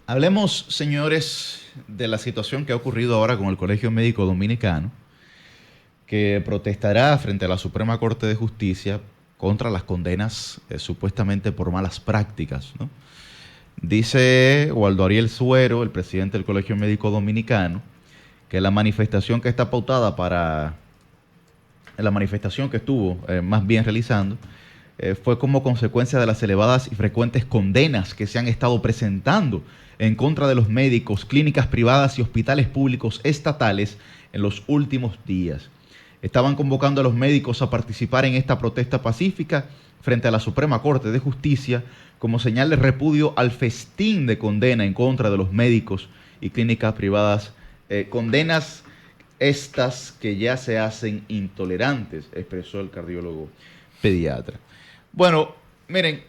Hablemos, señores, de la situación que ha ocurrido ahora con el Colegio Médico Dominicano, que protestará frente a la Suprema Corte de Justicia contra las condenas supuestamente por malas prácticas, ¿no? Dice Waldo Ariel Suero, el presidente del Colegio Médico Dominicano, que la manifestación que está pautada para la manifestación que estuvo más bien realizando fue como consecuencia de las elevadas y frecuentes condenas que se han estado presentando en contra de los médicos, clínicas privadas y hospitales públicos estatales en los últimos días. Estaban convocando a los médicos a participar en esta protesta pacífica frente a la Suprema Corte de Justicia como señal de repudio al festín de condena en contra de los médicos y clínicas privadas. Condenas estas que ya se hacen intolerantes, expresó el cardiólogo pediatra. Bueno, miren,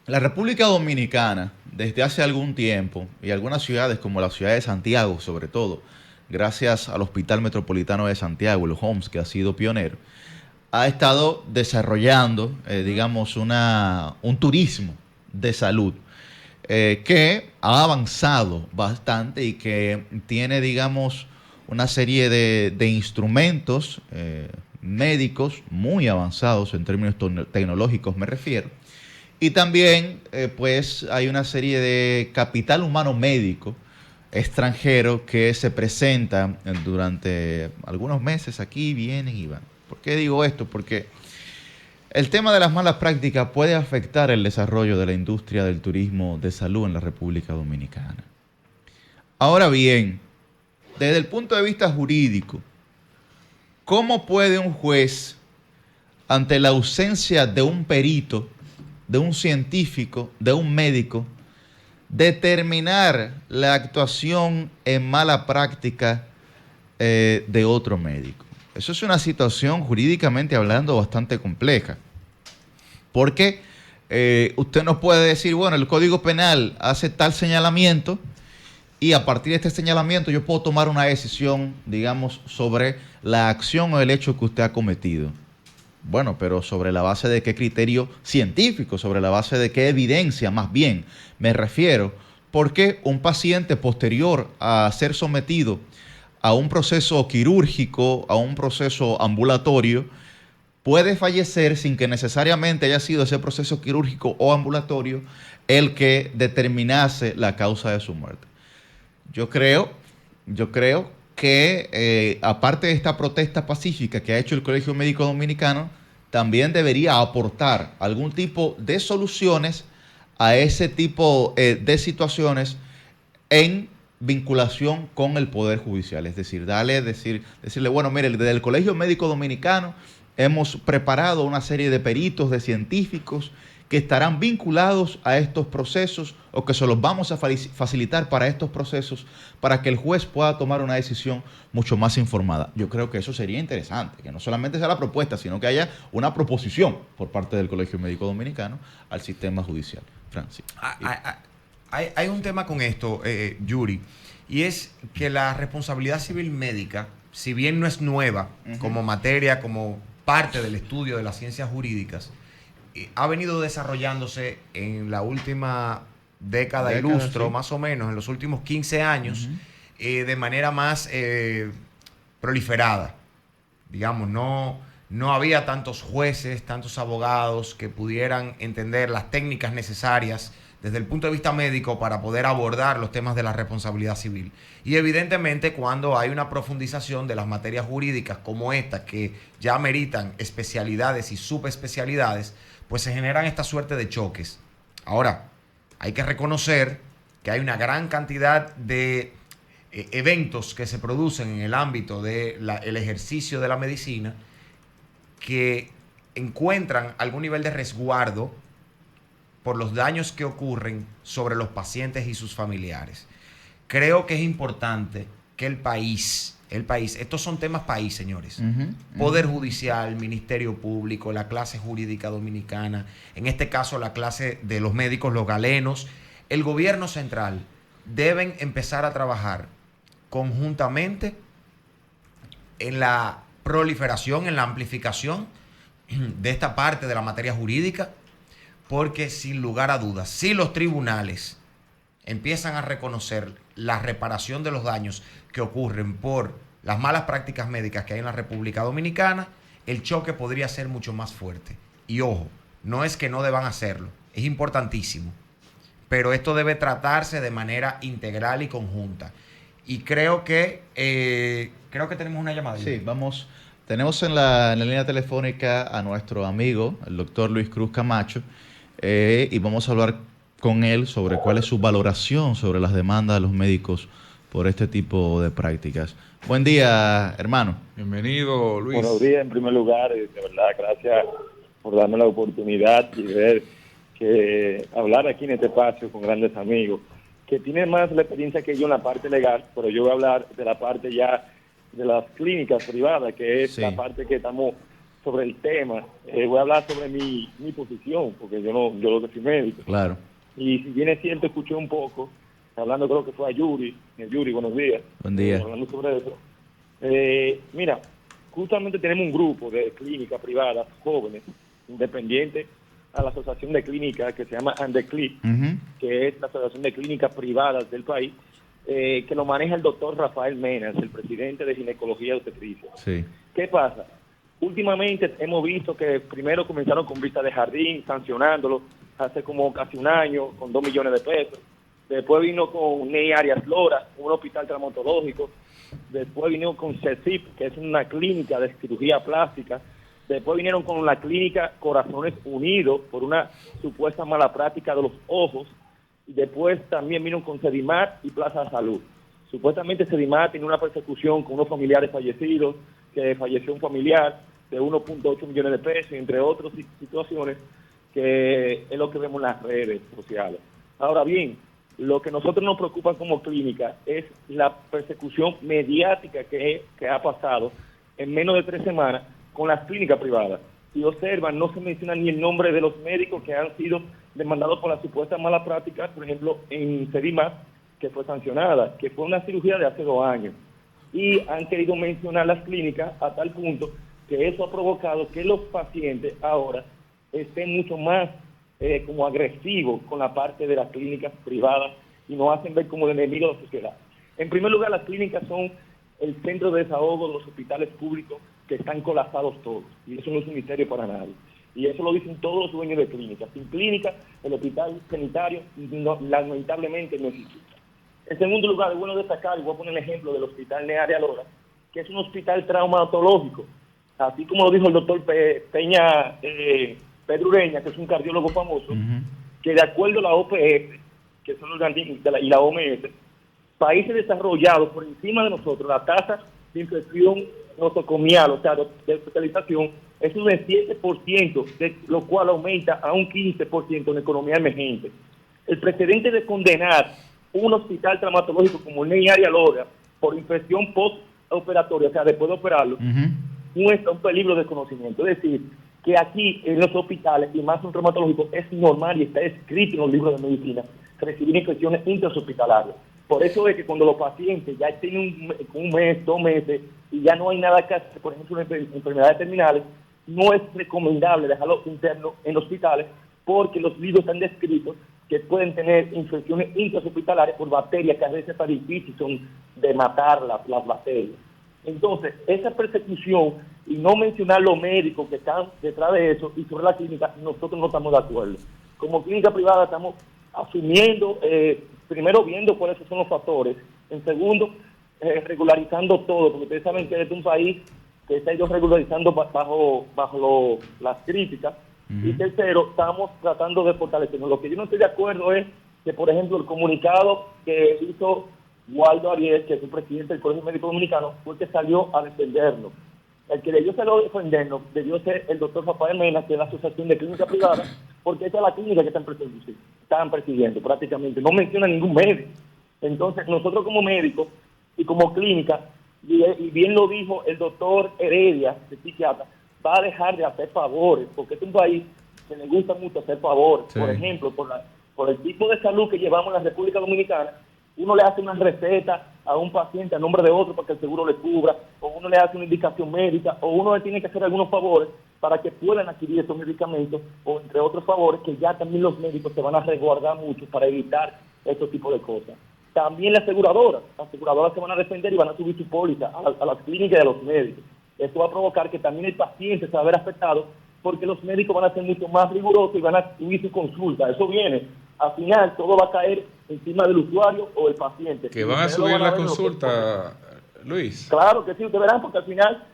la República Dominicana, desde hace algún tiempo, y algunas ciudades como la ciudad de Santiago, sobre todo, gracias al Hospital Metropolitano de Santiago, el HOMS, que ha sido pionero, ha estado desarrollando, digamos, un turismo de salud que ha avanzado bastante y que tiene, digamos, una serie de instrumentos médicos muy avanzados en términos tecnológicos, me refiero. Y también, pues, hay una serie de capital humano médico extranjero que se presenta durante algunos meses aquí, vienen y van. ¿Por qué digo esto? Porque el tema de las malas prácticas puede afectar el desarrollo de la industria del turismo de salud en la República Dominicana. Ahora bien, desde el punto de vista jurídico, ¿cómo puede un juez, ante la ausencia de un perito, de un científico, de un médico, determinar la actuación en mala práctica de otro médico? Eso es una situación jurídicamente hablando bastante compleja, porque usted no puede decir, bueno, el Código Penal hace tal señalamiento y a partir de este señalamiento yo puedo tomar una decisión, digamos, sobre la acción o el hecho que usted ha cometido. Bueno, pero ¿sobre la base de qué criterio científico? ¿Sobre la base de qué evidencia más bien? Me refiero, porque un paciente posterior a ser sometido a un proceso quirúrgico, a un proceso ambulatorio, puede fallecer sin que necesariamente haya sido ese proceso quirúrgico o ambulatorio el que determinase la causa de su muerte. Yo creo que aparte de esta protesta pacífica que ha hecho el Colegio Médico Dominicano, también debería aportar algún tipo de soluciones a ese tipo de situaciones en vinculación con el Poder Judicial. Es decir, decirle, bueno, mire, desde el Colegio Médico Dominicano hemos preparado una serie de peritos, de científicos que estarán vinculados a estos procesos o que se los vamos a facilitar para estos procesos para que el juez pueda tomar una decisión mucho más informada. Yo creo que eso sería interesante, que no solamente sea la propuesta, sino que haya una proposición por parte del Colegio Médico Dominicano al sistema judicial. Francis. Hay un tema con esto, Yuri, y es que la responsabilidad civil médica, si bien no es nueva como materia, como parte del estudio de las ciencias jurídicas, ha venido desarrollándose en la última década y lustro, sí, más o menos, en los últimos 15 años, de manera más proliferada. Digamos, no había tantos jueces, tantos abogados que pudieran entender las técnicas necesarias desde el punto de vista médico para poder abordar los temas de la responsabilidad civil. Y evidentemente cuando hay una profundización de las materias jurídicas como esta, que ya ameritan especialidades y subespecialidades, pues se generan esta suerte de choques. Ahora, hay que reconocer que hay una gran cantidad de eventos que se producen en el ámbito del ejercicio de la medicina que encuentran algún nivel de resguardo por los daños que ocurren sobre los pacientes y sus familiares. Creo que es importante que el país, estos son temas país, señores, Poder Judicial, Ministerio Público, la clase jurídica dominicana, en este caso la clase de los médicos, los galenos, el gobierno central, deben empezar a trabajar conjuntamente en la proliferación, en la amplificación de esta parte de la materia jurídica, porque sin lugar a dudas, si los tribunales empiezan a reconocer la reparación de los daños que ocurren por las malas prácticas médicas que hay en la República Dominicana, el choque podría ser mucho más fuerte. Y ojo, no es que no deban hacerlo, es importantísimo, pero esto debe tratarse de manera integral y conjunta. Y creo que tenemos una llamada. Sí, vamos. Tenemos en la línea telefónica a nuestro amigo, el doctor Luis Cruz Camacho, y vamos a hablar con él sobre cuál es su valoración sobre las demandas de los médicos por este tipo de prácticas. Buen día, hermano. Bienvenido, Luis. Buenos días, en primer lugar, de verdad, gracias por darme la oportunidad y ver que hablar aquí en este espacio con grandes amigos, que tienen más la experiencia que yo en la parte legal, pero yo voy a hablar de la parte ya de las clínicas privadas, que es la parte que estamos sobre el tema. Voy a hablar sobre mi posición, porque yo lo que soy médico. Claro. Y si bien es cierto, escuché un poco, hablando creo que fue a Yuri. Yuri, buenos días. Buen día. Hablando sobre eso. Mira, justamente tenemos un grupo de clínicas privadas jóvenes, independientes a la Asociación de Clínicas que se llama ANDECLIP, que es la Asociación de Clínicas Privadas del país, que lo maneja el doctor Rafael Menas, el presidente de Ginecología y Obstetricia. Sí. ¿Qué pasa? Últimamente hemos visto que primero comenzaron con Vista de Jardín, sancionándolo hace como casi un año, con 2 millones de pesos. Después vino con Ney Arias Lora, un hospital traumatológico. Después vino con CECIP, que es una clínica de cirugía plástica. Después vinieron con la clínica Corazones Unidos, por una supuesta mala práctica de los ojos. Y después también vino con Sedimar y Plaza de Salud. Supuestamente Sedimar tiene una persecución con unos familiares fallecidos, que falleció un familiar de 1.8 millones de pesos, entre otras situaciones, que es lo que vemos en las redes sociales. Ahora bien, lo que nosotros nos preocupa como clínica es la persecución mediática que ha pasado en menos de 3 semanas con las clínicas privadas. Si observan, no se menciona ni el nombre de los médicos que han sido demandados por la supuesta mala práctica, por ejemplo, en Sedimar, que fue sancionada, que fue una cirugía de hace 2 años. Y han querido mencionar las clínicas a tal punto que eso ha provocado que los pacientes ahora estén mucho más como agresivos con la parte de las clínicas privadas y nos hacen ver como el enemigo de la sociedad. En primer lugar, las clínicas son el centro de desahogo de los hospitales públicos que están colapsados todos, y eso no es un misterio para nadie. Y eso lo dicen todos los dueños de clínicas. Sin clínica, el hospital sanitario lamentablemente no existe. En segundo lugar, es bueno destacar, y voy a poner el ejemplo del hospital Ney Arias Lora, que es un hospital traumatológico, así como lo dijo el doctor Peña Pedro Ureña, que es un cardiólogo famoso, que de acuerdo a la OPS, que son los y la OMS, países desarrollados por encima de nosotros, la tasa de infección nosocomial, o sea, de hospitalización, es un 7%, de lo cual aumenta a un 15% en economía emergente. El precedente de condenar un hospital traumatológico como Ney Arias Lora por infección postoperatoria, o sea, después de operarlo, muestra un peligro de desconocimiento. Es decir, que aquí en los hospitales, y más un traumatológico, es normal y está escrito en los libros de medicina recibir infecciones intrahospitalarias. Por eso es que cuando los pacientes ya tienen un mes, 2 meses, y ya no hay nada que hacer, por ejemplo, en enfermedades terminales, no es recomendable dejarlos internos en hospitales, porque los libros están descritos que pueden tener infecciones intrahospitalarias por bacterias que a veces tan difíciles son de matar las bacterias. Entonces, esa persecución y no mencionar los médicos que están detrás de eso y sobre la clínica, nosotros no estamos de acuerdo. Como clínica privada estamos asumiendo, primero viendo cuáles son los factores, en segundo, regularizando todo, porque ustedes saben que este es un país que está ido regularizando bajo las críticas. Y tercero, estamos tratando de fortalecernos. Lo que yo no estoy de acuerdo es que, por ejemplo, el comunicado que hizo Waldo Ariel, que es el presidente del Colegio Médico Dominicano, fue que salió a defendernos. El que debió salir a defendernos debió ser el doctor Rafael Mena, que es la Asociación de Clínicas Privadas, porque esa es la clínica que están persiguiendo prácticamente. No menciona ningún médico. Entonces, nosotros como médicos y como clínica, y bien lo dijo el doctor Heredia, el psiquiatra, va a dejar de hacer favores, porque es un país que le gusta mucho hacer favores. Sí. Por ejemplo, por el tipo de salud que llevamos en la República Dominicana, uno le hace una receta a un paciente a nombre de otro para que el seguro le cubra, o uno le hace una indicación médica, o uno le tiene que hacer algunos favores para que puedan adquirir esos medicamentos, o entre otros favores que ya también los médicos se van a resguardar mucho para evitar estos tipos de cosas. También las aseguradoras se van a defender y van a subir su póliza a las clínicas y a los médicos. Esto va a provocar que también el paciente se va a ver afectado porque los médicos van a ser mucho más rigurosos y van a subir su consulta. Eso viene. Al final, todo va a caer encima del usuario o del paciente. Que van a subir la consulta, Luis. Claro que sí, ustedes verán, porque al final,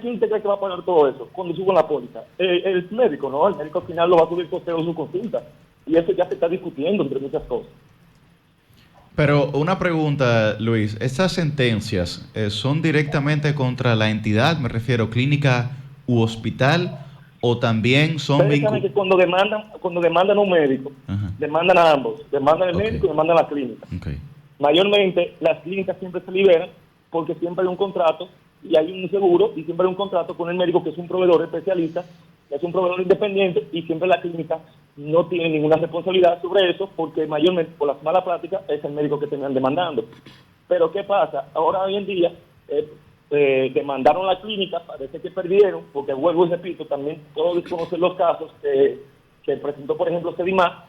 ¿quién te cree que va a pagar todo eso cuando suban la póliza? El médico, ¿no? El médico al final lo va a subir el costo de su consulta. Y eso ya se está discutiendo entre muchas cosas. Pero una pregunta, Luis. ¿Estas sentencias son directamente contra la entidad, me refiero clínica u hospital, o también son Ustedes saben que cuando demandan a un médico, demandan a ambos, demandan al médico y demandan a la clínica. Mayormente las clínicas siempre se liberan porque siempre hay un contrato y hay un seguro y siempre hay un contrato con el médico que es un proveedor especialista, es un proveedor independiente y siempre la clínica no tiene ninguna responsabilidad sobre eso porque mayormente por las malas prácticas es el médico que terminan demandando. Pero ¿qué pasa? Ahora hoy en día demandaron la clínica, parece que perdieron, porque vuelvo y repito, también todos desconocen los casos que presentó, por ejemplo, Sedimás,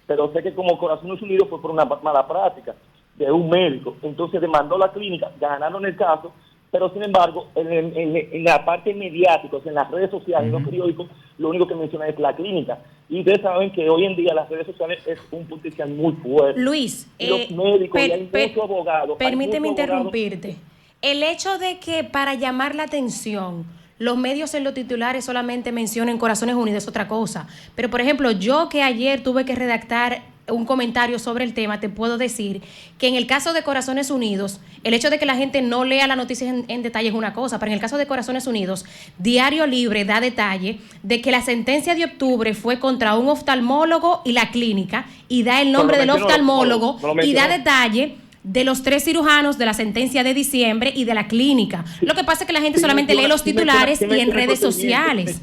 pero sé que como Corazones Unidos fue por una mala práctica de un médico. Entonces demandó la clínica, ganaron el caso, pero sin embargo, en la parte mediática, o sea, en las redes sociales, en los periódicos, lo único que menciona es la clínica. Y ustedes saben que hoy en día las redes sociales es un potencial muy fuerte. Luis, los médicos, y hay muchos abogados. Permíteme interrumpirte. El hecho de que para llamar la atención los medios en los titulares solamente mencionen Corazones Unidos es otra cosa. Pero, por ejemplo, yo que ayer tuve que redactar un comentario sobre el tema, te puedo decir que en el caso de Corazones Unidos, el hecho de que la gente no lea la noticia en detalle es una cosa, pero en el caso de Corazones Unidos, Diario Libre da detalle de que la sentencia de octubre fue contra un oftalmólogo y la clínica, y da el nombre del oftalmólogo y da detalle de los 3 cirujanos de la sentencia de diciembre y de la clínica. Lo que pasa es que la gente solamente lee los titulares y en redes sociales.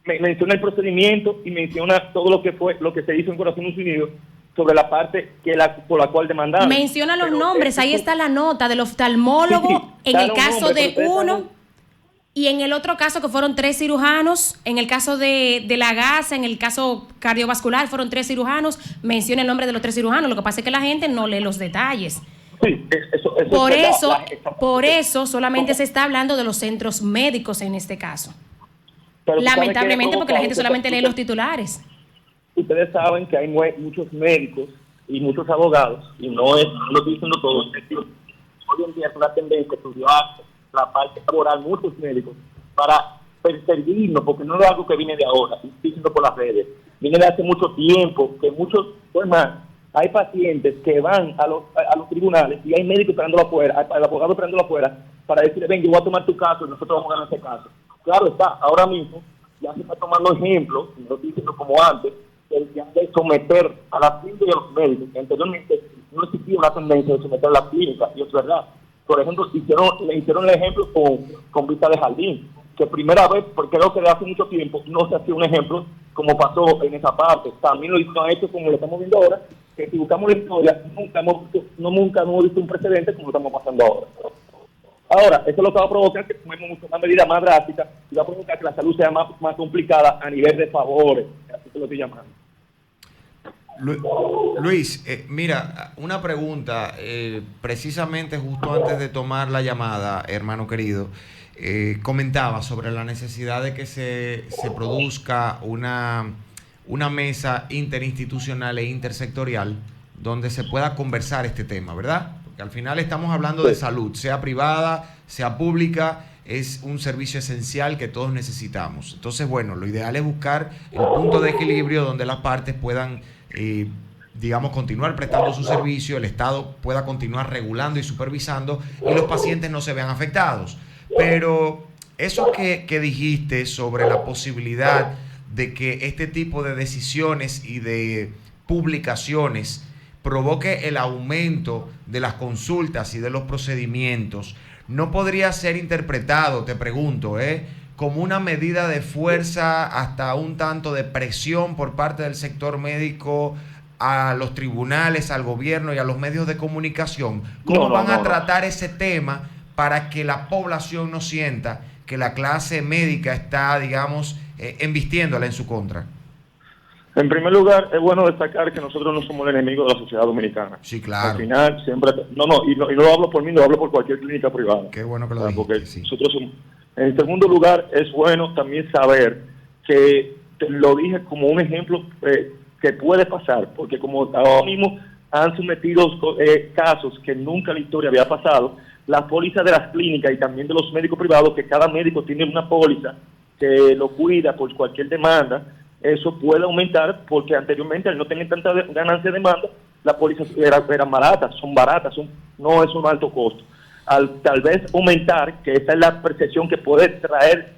Menciona el procedimiento y menciona todo lo que se hizo en Corazones Unidos sobre la parte por la cual demandaron. Menciona los nombres, ahí está la nota del oftalmólogo, en el caso de uno, y en el otro caso que fueron 3 cirujanos, en el caso de la gasa, en el caso cardiovascular fueron 3 cirujanos, menciona el nombre de los 3 cirujanos, lo que pasa es que la gente no lee los detalles. Sí, Por eso solamente se está hablando de los centros médicos en este caso. Pero lamentablemente porque la gente solamente lee los titulares. Ustedes saben que hay muchos médicos y muchos abogados, y no lo estoy diciendo todo, hoy en día es una tendencia estudiar la parte laboral, muchos médicos, para perseguirnos, porque no es algo que viene de ahora, estoy diciendo por las redes, viene de hace mucho tiempo, que muchos, pues más, hay pacientes que van a los tribunales y hay médicos esperándolo afuera, hay abogados esperándolo afuera, para decirle, ven, yo voy a tomar tu caso y nosotros vamos a ganar ese caso. Claro está, ahora mismo ya se está tomando ejemplos, no estoy diciendo como antes, de someter a la clínica y a los médicos. Anteriormente no existía una tendencia de someter a la clínica, y es verdad. Por ejemplo, le hicieron el ejemplo con Vista de Jardín, que primera vez, porque creo que de hace mucho tiempo no se hacía un ejemplo como pasó en esa parte. También lo han hecho como lo estamos viendo ahora, que si buscamos la historia, nunca hemos visto un precedente como lo estamos pasando ahora. Ahora, eso lo que va a provocar que tomemos una medida más drástica y va a provocar que la salud sea más complicada a nivel de favores. Así que lo estoy llamando. Luis, mira, una pregunta, precisamente justo antes de tomar la llamada, hermano querido, comentaba sobre la necesidad de que se produzca una mesa interinstitucional e intersectorial donde se pueda conversar este tema, ¿verdad? Porque al final estamos hablando de salud, sea privada, sea pública, es un servicio esencial que todos necesitamos. Entonces, bueno, lo ideal es buscar el punto de equilibrio donde las partes puedan digamos, continuar prestando su servicio, el Estado pueda continuar regulando y supervisando y los pacientes no se vean afectados. Pero eso que dijiste sobre la posibilidad de que este tipo de decisiones y de publicaciones provoque el aumento de las consultas y de los procedimientos, no podría ser interpretado, te pregunto, como una medida de fuerza, hasta un tanto de presión por parte del sector médico a los tribunales, al gobierno y a los medios de comunicación. ¿Cómo van a tratar ese tema para que la población no sienta que la clase médica está, digamos, embistiéndola en su contra? En primer lugar, es bueno destacar que nosotros no somos el enemigo de la sociedad dominicana. Sí, claro. Al final, siempre... y no lo hablo por mí, lo hablo por cualquier clínica privada. Qué bueno que lo dijiste, Porque sí. nosotros somos... En segundo lugar, es bueno también saber que lo dije como un ejemplo que puede pasar, porque como ahora mismo han sometido casos que nunca en la historia había pasado, la póliza de las clínicas y también de los médicos privados, que cada médico tiene una póliza que lo cuida por cualquier demanda, eso puede aumentar porque anteriormente al no tener tanta ganancia de demanda, las pólizas eran baratas, no es un alto costo. Al tal vez aumentar, que esa es la percepción que puede traer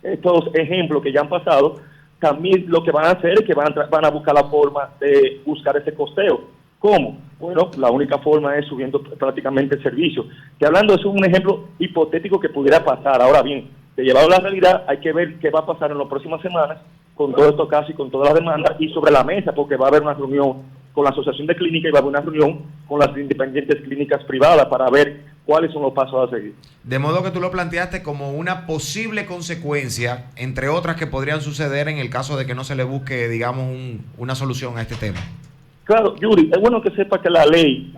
estos ejemplos que ya han pasado, también lo que van a hacer es que van a buscar la forma de buscar ese costeo. ¿Cómo? Bueno, la única forma es subiendo prácticamente el servicio. Que hablando, eso es un ejemplo hipotético que pudiera pasar. Ahora bien, de llevarlo a la realidad, hay que ver qué va a pasar en las próximas semanas con todos estos casos y con todas las demandas y sobre la mesa, porque va a haber una reunión con la Asociación de Clínicas y va a haber una reunión con las independientes clínicas privadas para ver cuáles son los pasos a seguir. De modo que tú lo planteaste como una posible consecuencia, entre otras que podrían suceder en el caso de que no se le busque, digamos, una solución a este tema. Claro, Yuri, es bueno que sepa que la ley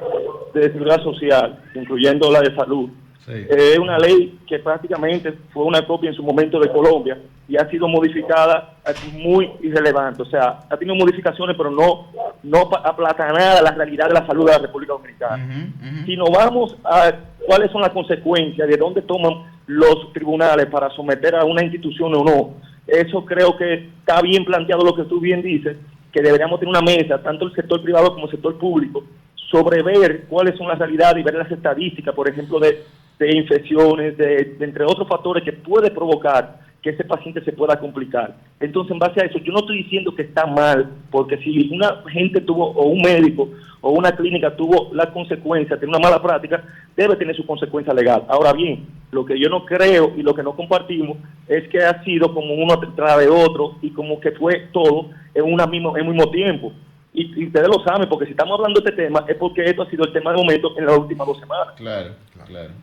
de seguridad social, incluyendo la de salud, es una ley que prácticamente fue una copia en su momento de Colombia y ha sido modificada muy irrelevante. O sea, ha tenido modificaciones, pero no aplatanada la realidad de la salud de la República Dominicana. Si nos vamos a cuáles son las consecuencias, de dónde toman los tribunales para someter a una institución o no, eso creo que está bien planteado lo que tú bien dices, que deberíamos tener una mesa, tanto el sector privado como el sector público, sobre ver cuáles son las realidades y ver las estadísticas, por ejemplo, de infecciones, de entre otros factores que puede provocar que ese paciente se pueda complicar. Entonces, en base a eso, yo no estoy diciendo que está mal, porque si una gente tuvo, o un médico, o una clínica tuvo la consecuencia de una mala práctica, debe tener su consecuencia legal. Ahora bien, lo que yo no creo y lo que no compartimos es que ha sido como uno tras de otro y como que fue todo en un mismo tiempo. Y ustedes lo saben, porque si estamos hablando de este tema es porque esto ha sido el tema de momento en las últimas 2 semanas. Claro,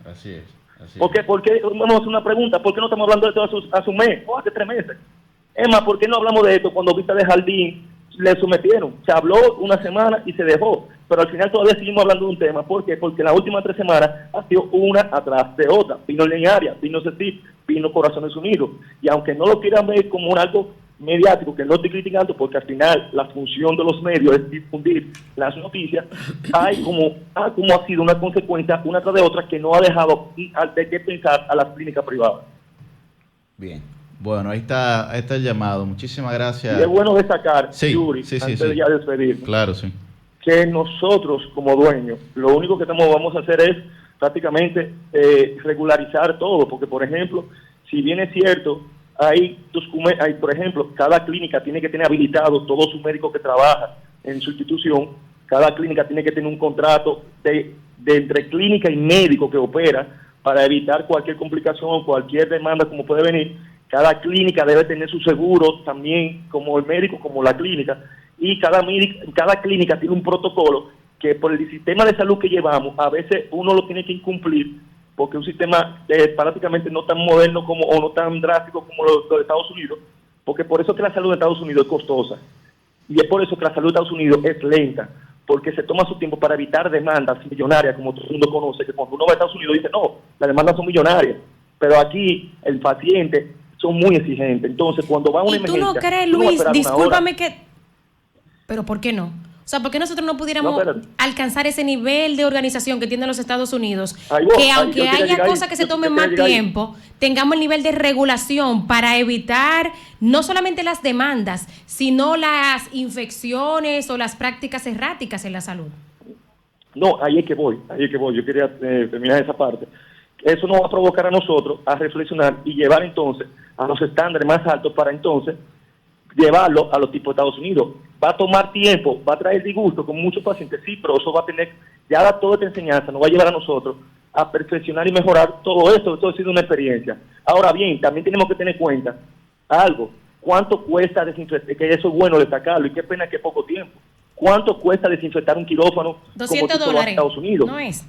así es. ¿Por qué? Vamos a hacer una pregunta, ¿por qué no estamos hablando de esto hace un mes o hace 3 meses? Es más, ¿por qué no hablamos de esto cuando Vista de Jardín le sometieron? Se habló una semana y se dejó, pero al final todavía seguimos hablando de un tema. ¿Por qué? Porque en las últimas 3 semanas ha sido una atrás de otra. Vino Linearia, vino CECIP, vino Corazones Unidos. Y aunque no lo quieran ver como un algo mediático, que no estoy criticando, porque al final la función de los medios es difundir las noticias, hay como ha sido una consecuencia una tras de otra que no ha dejado de qué pensar a las clínicas privadas. Bien, bueno, ahí está el llamado. Muchísimas gracias. Y es bueno destacar, Yuri, antes de ya despedirnos, claro, sí, que nosotros como dueños, lo único que vamos a hacer es prácticamente regularizar todo, porque por ejemplo, si bien es cierto, hay, por ejemplo, cada clínica tiene que tener habilitado todos sus médicos que trabajan en su institución, cada clínica tiene que tener un contrato de entre clínica y médico que opera para evitar cualquier complicación, cualquier demanda como puede venir. Cada clínica debe tener su seguro también, como el médico, como la clínica, y cada clínica tiene un protocolo que por el sistema de salud que llevamos, a veces uno lo tiene que incumplir, porque es un sistema prácticamente no tan moderno o no tan drástico como los de Estados Unidos, porque por eso que la salud de Estados Unidos es costosa, y es por eso que la salud de Estados Unidos es lenta, porque se toma su tiempo para evitar demandas millonarias, como todo el mundo conoce, que cuando uno va a Estados Unidos dice, no, las demandas son millonarias, pero aquí el paciente son muy exigentes, entonces cuando va a una emergencia... ¿Y tú no crees, Luis, discúlpame pero por qué no? O sea, ¿por qué nosotros no pudiéramos alcanzar ese nivel de organización que tienen los Estados Unidos? Que aunque haya cosas que se tomen más tiempo, tengamos el nivel de regulación para evitar no solamente las demandas, sino las infecciones o las prácticas erráticas en la salud. No, ahí es que voy. Yo quería terminar esa parte. Eso nos va a provocar a nosotros a reflexionar y llevar entonces a los estándares más altos para entonces llevarlo a los tipos de Estados Unidos. Va a tomar tiempo, va a traer disgusto con muchos pacientes, sí, pero eso va a tener, ya toda esta enseñanza nos va a llevar a nosotros a perfeccionar y mejorar todo esto. Esto ha sido una experiencia. Ahora bien, también tenemos que tener en cuenta algo, cuánto cuesta desinfectar, que eso es bueno destacarlo, y qué pena que poco tiempo. ¿Cuánto cuesta desinfectar un quirófano $200 como en Estados Unidos? No es.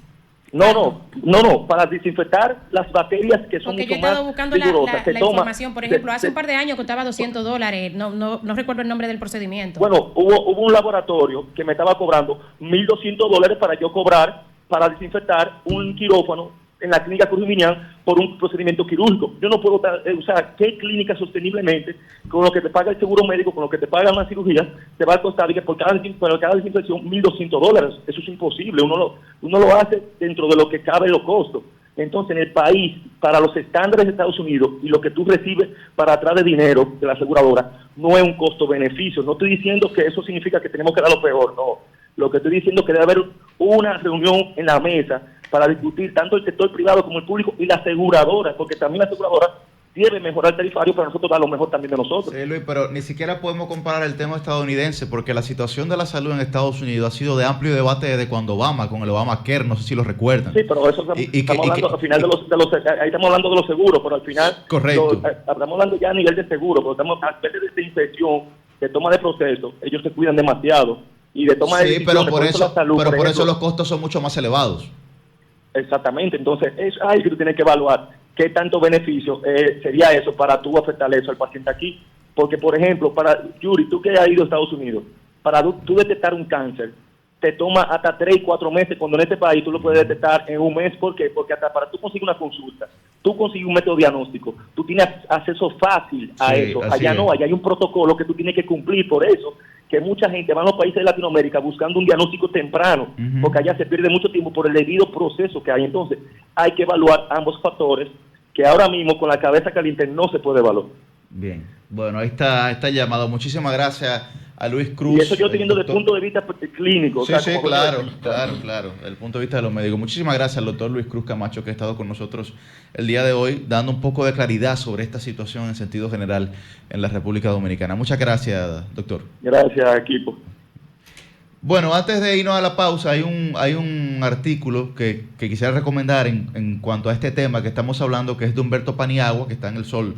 No, para desinfectar las bacterias que son porque mucho yo he estado más buscando vigorosas. la información. Por ejemplo, hace un par de años costaba $200. No recuerdo el nombre del procedimiento. Bueno, hubo un laboratorio que me estaba cobrando $1,200 para yo cobrar para desinfectar un quirófano en la clínica Cruz Minian por un procedimiento quirúrgico. Yo no puedo usar qué clínica sosteniblemente, con lo que te paga el seguro médico, con lo que te paga una cirugía, te va a costar que por cada desinfección $1,200. Eso es imposible. Uno lo hace dentro de lo que cabe los costos. Entonces, en el país, para los estándares de Estados Unidos y lo que tú recibes para atrás de dinero de la aseguradora, no es un costo-beneficio. No estoy diciendo que eso significa que tenemos que dar lo peor, no. Lo que estoy diciendo es que debe haber una reunión en la mesa para discutir tanto el sector privado como el público y la aseguradora, porque también la aseguradora debe mejorar el tarifario para nosotros dar lo mejor también de nosotros. Sí, Luis, pero ni siquiera podemos comparar el tema estadounidense, porque la situación de la salud en Estados Unidos ha sido de amplio debate desde cuando Obama, con el Obamacare, no sé si lo recuerdan. Sí, pero eso estamos hablando al final ahí estamos hablando de los seguros, pero al final correcto. Estamos hablando ya a nivel de seguro, pero estamos a veces de desinfección, de toma de proceso, ellos se cuidan demasiado y de toma de decisiones, pero por eso, la salud, pero por eso los costos son mucho más elevados. Exactamente, entonces es ahí que tú tienes que evaluar qué tanto beneficio sería eso para tú afectarle eso al paciente aquí. Porque, por ejemplo, para Yuri, tú que has ido a Estados Unidos, para tú detectar un cáncer, te toma hasta 3 y 4 meses, cuando en este país tú lo puedes detectar en un mes. ¿Por qué? Porque hasta para tú conseguir una consulta, tú consigues un método diagnóstico, tú tienes acceso fácil a eso. Allá no, allá hay un protocolo que tú tienes que cumplir. Por eso que mucha gente va a los países de Latinoamérica buscando un diagnóstico temprano, porque allá se pierde mucho tiempo por el debido proceso que hay. Entonces, hay que evaluar ambos factores, que ahora mismo con la cabeza caliente no se puede evaluar. Bien, bueno, ahí está llamado. Muchísimas gracias a Luis Cruz. Y eso yo estoy viendo desde el punto de vista clínico. Sí, claro, desde el punto de vista de los médicos. Muchísimas gracias al doctor Luis Cruz Camacho, que ha estado con nosotros el día de hoy, dando un poco de claridad sobre esta situación en sentido general en la República Dominicana. Muchas gracias, doctor. Gracias, equipo. Bueno, antes de irnos a la pausa, hay un artículo que quisiera recomendar en cuanto a este tema que estamos hablando, que es de Humberto Paniagua, que está en El Sol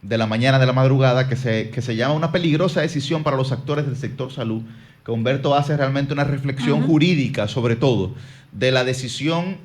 de la mañana, de la madrugada, que se llama Una peligrosa decisión para los actores del sector salud, que Humberto hace realmente una reflexión jurídica, sobre todo, de la decisión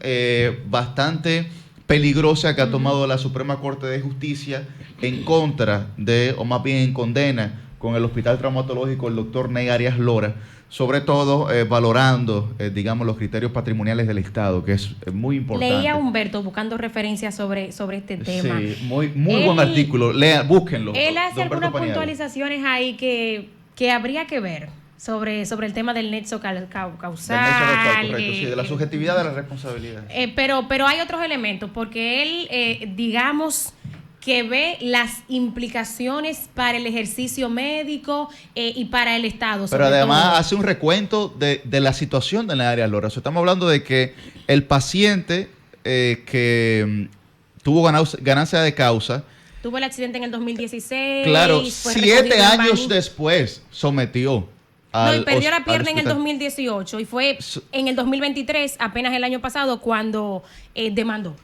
bastante peligrosa que ha tomado la Suprema Corte de Justicia en contra de, o más bien en condena, con el Hospital Traumatológico el doctor Ney Arias Lora, sobre todo valorando, digamos, los criterios patrimoniales del Estado, que es muy importante. Leía a Humberto buscando referencias sobre este tema. Sí, muy buen artículo. Búsquenlo. Él hace algunas puntualizaciones ahí que habría que ver sobre el tema del nexo causal. Correcto, sí, de la subjetividad de la responsabilidad. Pero hay otros elementos, porque él, digamos, que ve las implicaciones para el ejercicio médico y para el Estado. Pero además hace un recuento de la situación de la área Lora. O sea, estamos hablando de que el paciente que tuvo ganancia de causa, tuvo el accidente en el 2016. Claro, 7 años después sometió y perdió la pierna en el 2018 y fue en el 2023, apenas el año pasado, cuando demandó.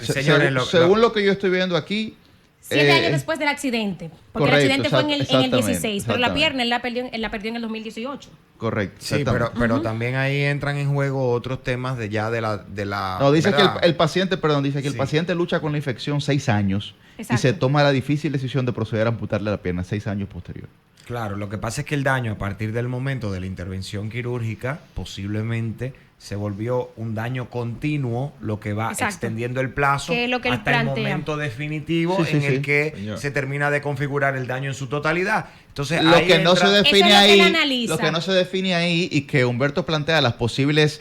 Según lo que yo estoy viendo aquí, 7 años después del accidente, porque correcto, el accidente fue en el 16, pero la pierna él la perdió en el 2018. Correcto. Sí, pero también ahí entran en juego otros temas de la No, dice ¿verdad? Que el paciente el paciente lucha con la infección 6 años. Exacto. Y se toma la difícil decisión de proceder a amputarle la pierna 6 años posterior. Claro, lo que pasa es que el daño a partir del momento de la intervención quirúrgica posiblemente se volvió un daño continuo, lo que va extendiendo el plazo hasta el momento definitivo el que se termina de configurar el daño en su totalidad. Entonces, lo que no se define ahí y que Humberto plantea los posibles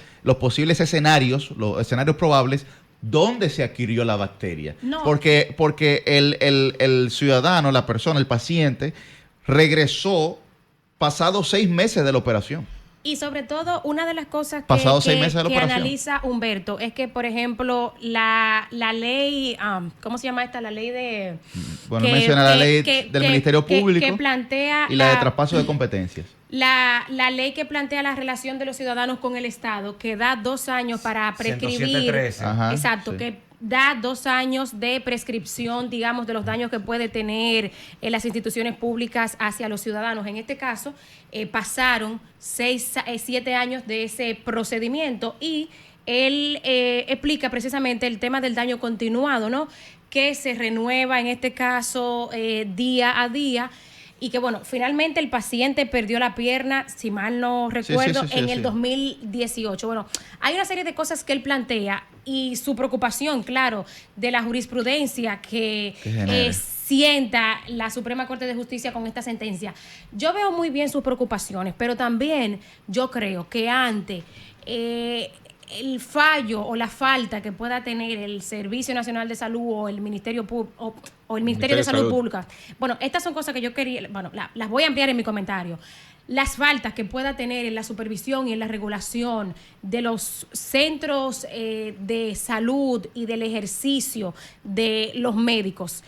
escenarios, los escenarios probables, ¿dónde se adquirió la bacteria? No. Porque el ciudadano, la persona, el paciente, regresó pasados 6 meses de la operación. Y sobre todo, una de las cosas que analiza Humberto es que, por ejemplo, la ley, ¿cómo se llama esta? La ley de... Bueno, menciona la ley del Ministerio Público que plantea y la de traspaso de competencias. La ley que plantea la relación de los ciudadanos con el Estado, que da 2 años para prescribir. Exacto, sí. Que da 2 años de prescripción, digamos, de los daños que puede tener las instituciones públicas hacia los ciudadanos. En este caso, pasaron 7 años de ese procedimiento y él explica precisamente el tema del daño continuado, ¿no? Que se renueva en este caso día a día y que, bueno, finalmente el paciente perdió la pierna, si mal no recuerdo, en el 2018. Bueno, hay una serie de cosas que él plantea y su preocupación, claro, de la jurisprudencia que sienta la Suprema Corte de Justicia con esta sentencia. Yo veo muy bien sus preocupaciones, pero también yo creo que ante el fallo o la falta que pueda tener el Servicio Nacional de Salud o el Ministerio o el Ministerio de Salud Pública. Bueno, estas son cosas que yo quería, bueno, las voy a ampliar en mi comentario. Las faltas que pueda tener en la supervisión y en la regulación de los centros de salud y del ejercicio de los médicos.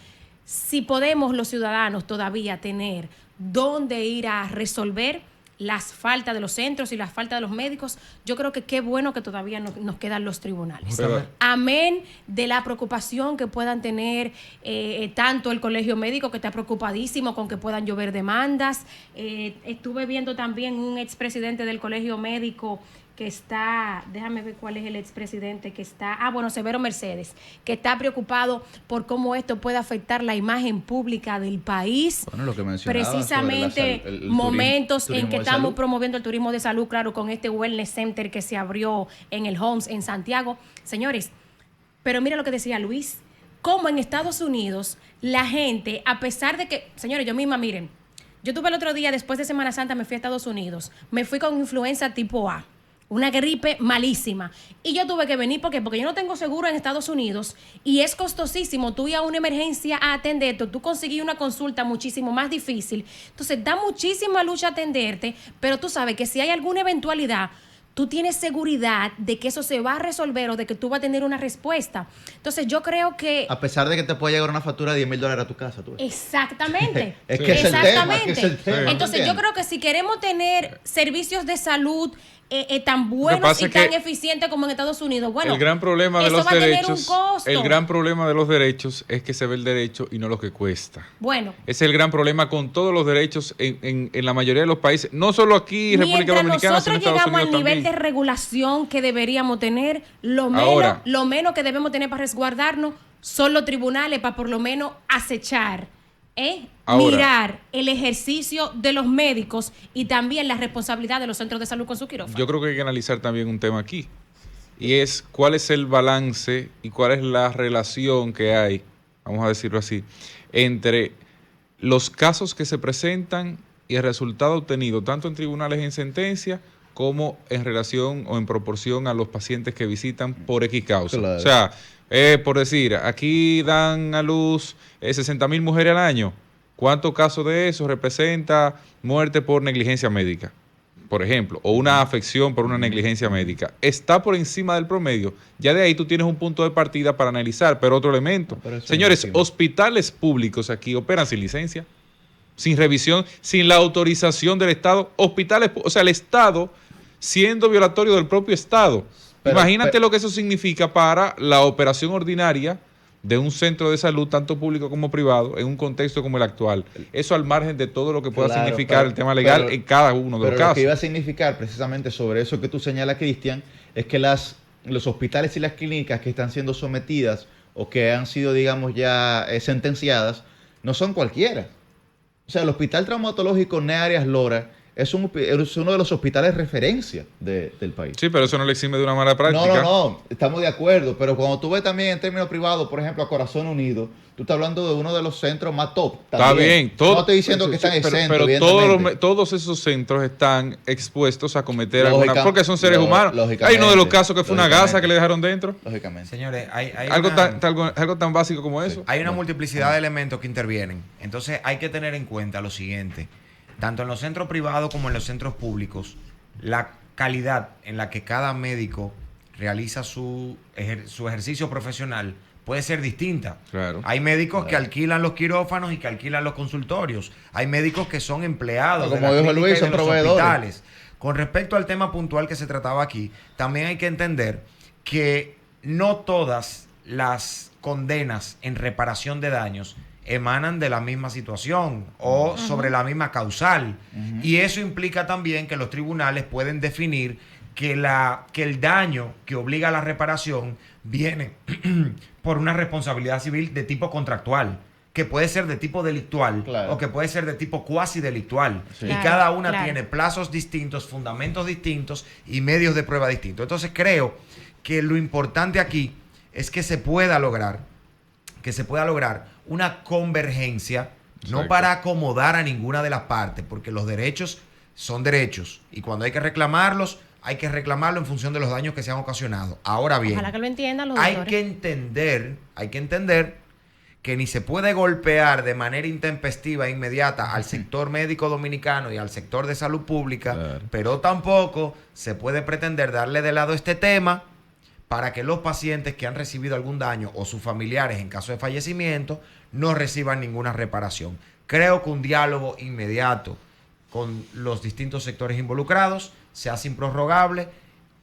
Si podemos los ciudadanos todavía tener dónde ir a resolver las faltas de los centros y las faltas de los médicos, yo creo que qué bueno que todavía nos quedan los tribunales. Amén de la preocupación que puedan tener tanto el colegio médico, que está preocupadísimo con que puedan llover demandas. Estuve viendo también un expresidente del colegio médico que está, déjame ver cuál es el expresidente que está, Severo Mercedes, que está preocupado por cómo esto puede afectar la imagen pública del país. Bueno, lo que mencionaba precisamente el momentos turismo en que de estamos salud. Promoviendo el turismo de salud, claro, con este Wellness Center que se abrió en el Homs en Santiago. Señores, pero mira lo que decía Luis, cómo en Estados Unidos la gente, a pesar de que, señores, yo misma, miren, yo tuve el otro día, después de Semana Santa, me fui a Estados Unidos, me fui con influenza tipo A, una gripe malísima. Y yo tuve que venir, ¿por qué? Porque yo no tengo seguro en Estados Unidos y es costosísimo. Tú ir a una emergencia a atenderte, tú conseguir una consulta muchísimo más difícil. Entonces, da muchísima lucha atenderte, pero tú sabes que si hay alguna eventualidad, tú tienes seguridad de que eso se va a resolver o de que tú vas a tener una respuesta. Entonces, yo creo que... A pesar de que te puede llegar una factura de $10,000 a tu casa. ¿Tú ves? Exactamente. Es que es el tema, es que es el tema. Entonces, yo creo que si queremos tener servicios de salud tan Lo que buenos pasa y es tan que eficientes como en Estados Unidos, bueno, el gran problema de eso los va a tener derechos, un costo. el gran problema de los derechos es que se ve el derecho y no lo que cuesta. Bueno, Ese es el gran problema con todos los derechos en la mayoría de los países, no solo aquí en República Dominicana, sino nosotros en Estados llegamos Unidos al nivel también. de regulación que deberíamos tener, Ahora. lo menos que debemos tener para resguardarnos son los tribunales para por lo menos acechar, Ahora. mirar el ejercicio de los médicos y también la responsabilidad de los centros de salud con su quirófano. Yo creo que hay que analizar también un tema aquí, y es cuál es el balance y cuál es la relación que hay, vamos a decirlo así, entre los casos que se presentan y el resultado obtenido, tanto en tribunales en sentencia como en relación o en proporción a los pacientes que visitan por X causa. Claro. O sea, por decir, aquí dan a luz 60,000 mujeres al año. ¿Cuántos casos de eso representa muerte por negligencia médica, por ejemplo, o una afección por una negligencia médica? Está por encima del promedio. Ya de ahí tú tienes un punto de partida para analizar, pero otro elemento. Señores, hospitales públicos aquí operan sin licencia, sin revisión, sin la autorización del Estado. Hospitales, o sea, el Estado siendo violatorio del propio Estado. Imagínate lo que eso significa para la operación ordinaria de un centro de salud, tanto público como privado, en un contexto como el actual. Eso al margen de todo lo que pueda significar el tema legal en cada uno de los casos. Lo que iba a significar precisamente sobre eso que tú señalas, Cristian, es que los hospitales y las clínicas que están siendo sometidas o que han sido, digamos, ya sentenciadas, no son cualquiera. O sea, el Hospital Traumatológico Nea Arias Lora es uno de los hospitales referencia del país. Sí, pero eso no le exime de una mala práctica. No, estamos de acuerdo, pero cuando tú ves también en términos privados, por ejemplo, a Corazón Unido, tú estás hablando de uno de los centros más top. Está bien. No estoy diciendo que están exentos, pero todos esos centros están expuestos a cometer alguna... Porque son seres humanos. Hay uno de los casos que fue una gasa que le dejaron dentro. Lógicamente. Señores, hay algo tan básico como eso. Hay una multiplicidad de elementos que intervienen. Entonces hay que tener en cuenta lo siguiente. Tanto en los centros privados como en los centros públicos, la calidad en la que cada médico realiza su ejercicio profesional puede ser distinta. Claro. Hay médicos que alquilan los quirófanos y que alquilan los consultorios. Hay médicos que son empleados de la clínica y de los hospitales. Con respecto al tema puntual que se trataba aquí, también hay que entender que no todas las condenas en reparación de daños emanan de la misma situación o sobre la misma causal. Y eso implica también que los tribunales pueden definir que el daño que obliga a la reparación viene por una responsabilidad civil de tipo contractual, que puede ser de tipo delictual, claro, o que puede ser de tipo cuasi delictual. Sí. Y Claro, cada una claro. tiene plazos distintos, fundamentos distintos y medios de prueba distintos. Entonces creo que lo importante aquí es que se pueda lograr una convergencia, no Exacto. para acomodar a ninguna de las partes, porque los derechos son derechos y cuando hay que reclamarlos, hay que reclamarlo en función de los daños que se han ocasionado. Ahora bien, Ojalá que lo entiendan los hay doctores. que entender que ni se puede golpear de manera intempestiva e inmediata al sector médico dominicano y al sector de salud pública, Claro. pero tampoco se puede pretender darle de lado este tema para que los pacientes que han recibido algún daño o sus familiares en caso de fallecimiento no reciban ninguna reparación. Creo que un diálogo inmediato con los distintos sectores involucrados se hace improrrogable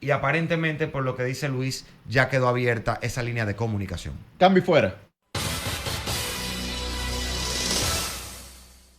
y aparentemente, por lo que dice Luis, ya quedó abierta esa línea de comunicación. Cambio y fuera.